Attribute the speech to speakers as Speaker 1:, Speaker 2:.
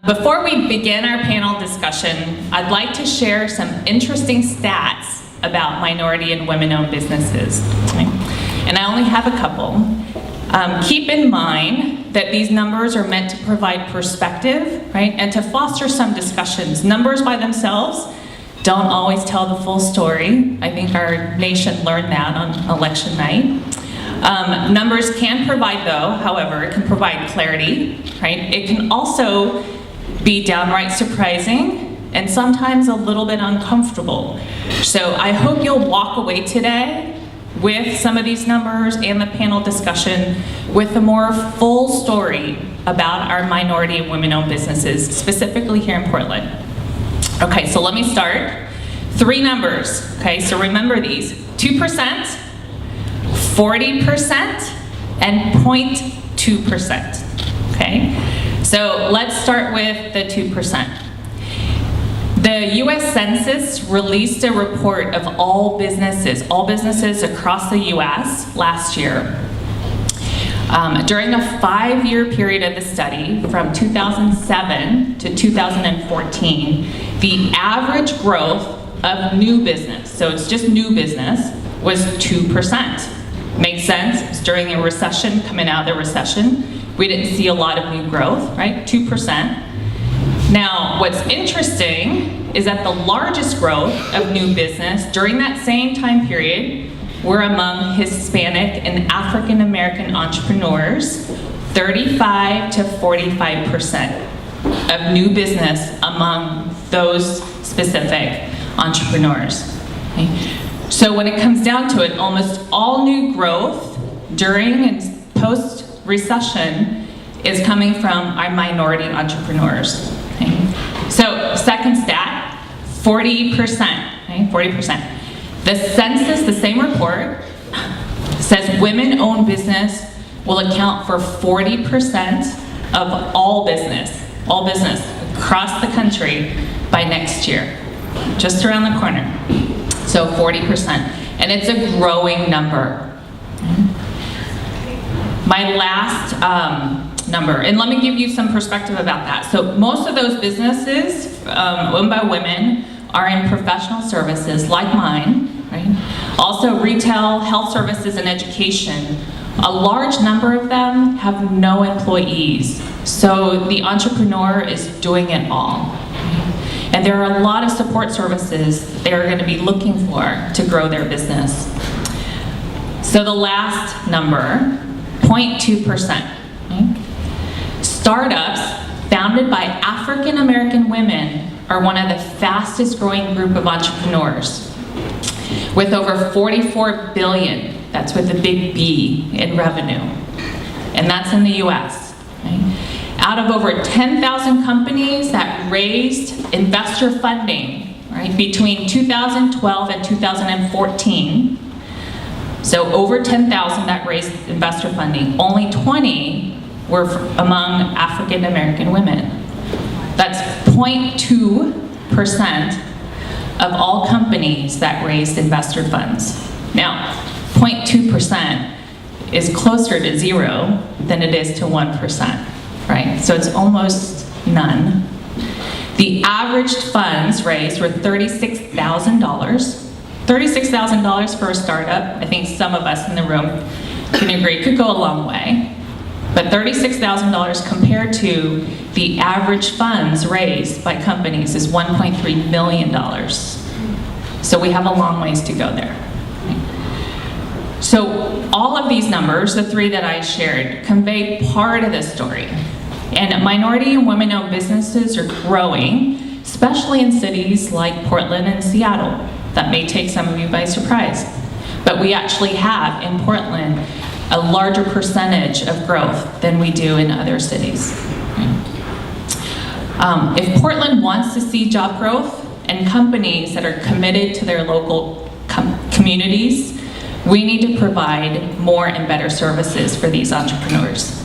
Speaker 1: Before we begin our panel discussion, I'd like to share some interesting stats about minority and women-owned businesses. And I only have a couple. Keep in mind that these numbers are meant to provide perspective, right, and to foster some discussions. Numbers by themselves don't always tell the full story. I think our nation learned that on election night. Numbers can provide, though, however, it can provide clarity, right? It can also be downright surprising and sometimes a little bit uncomfortable. So I hope you'll walk away today with some of these numbers and the panel discussion with a more full story about our minority and women-owned businesses, specifically here in Portland. Okay, so let me start. 3 numbers, okay, so remember these: 2%, 40%, and 0.2%, okay? So let's start with the 2%. The US Census released a report of all businesses across the US last year. During a 5-year period of the study, from 2007 to 2014, the average growth of new business, so it's just new business, was 2%. Makes sense, it's during a recession, coming out of the recession. We didn't see a lot of new growth, right? 2%. Now, what's interesting is that the largest growth of new business during that same time period were among Hispanic and African American entrepreneurs, 35 to 45% of new business among those specific entrepreneurs. Okay? So when it comes down to it, almost all new growth during and post-recession is coming from our minority entrepreneurs. Okay? So second stat, 40%, okay? 40%. The census, the same report, says women-owned business will account for 40% of all business across the country by next year, just around the corner. So 40%, and it's a growing number. My last number, and let me give you some perspective about that. So most of those businesses owned by women are in professional services like mine, right? Also retail, health services, and education. A large number of them have no employees, so the entrepreneur is doing it all. And there are a lot of support services they're going to be looking for to grow their business. So the last number, 0.2%. Okay? Startups founded by African American women are one of the fastest growing group of entrepreneurs, with over 44 billion, that's with a big B, in revenue. And that's in the US. Okay? Out of over 10,000 companies that raised investor funding, right, between 2012 and 2014, so over 10,000 that raised investor funding, only 20 were among African American women. That's 0.2% of all companies that raised investor funds. Now, 0.2% is closer to 0 than it is to 1%. Right, so it's almost none. The average funds raised were $36,000. $36,000 for a startup, I think some of us in the room can agree, could go a long way. But $36,000 compared to the average funds raised by companies is $1.3 million. So we have a long ways to go there. So all of these numbers, the 3 that I shared, convey part of the story. And minority and women-owned businesses are growing, especially in cities like Portland and Seattle. That may take some of you by surprise. But we actually have, in Portland, a larger percentage of growth than we do in other cities. If Portland wants to see job growth and companies that are committed to their local communities, we need to provide more and better services for these entrepreneurs.